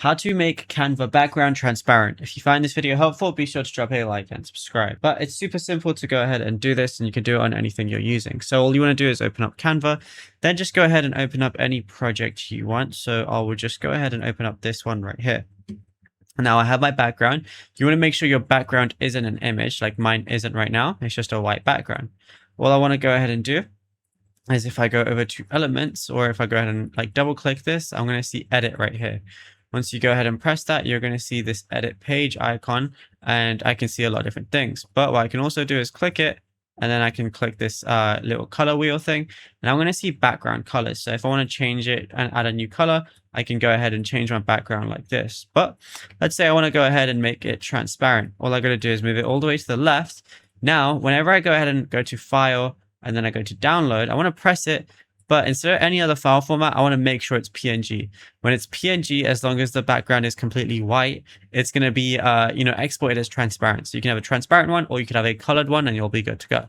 how to make Canva background transparent. If you find this video helpful, be sure to drop a like and subscribe. But it's super simple to go ahead and do this, and you can do it on anything you're using. So all you want to do is open up Canva, then just go ahead and open up any project you want. So I will just go ahead and open up this one right here. Now I have my background. You want to make sure your background isn't an image, like mine isn't right now. It's just a white background. All I want to go ahead and do is if I go over to elements, or if I go ahead and like double click this, I'm going to see edit right here. Once you go ahead and press that, you're going to see this edit page icon, and I can see a lot of different things. But what I can also do is click it, and then I can click this little color wheel thing, and I'm going to see background colors. So if I want to change it and add a new color, I can go ahead and change my background like this. But let's say I want to go ahead and make it transparent. All I got to do is move it all the way to the left. Now, whenever I go ahead and go to file, and then I go to download, I want to press it. But instead of any other file format, I want to make sure it's PNG. When it's PNG, as long as the background is completely white, it's going to be, exported as transparent. So you can have a transparent one, or you could have a colored one, and you'll be good to go.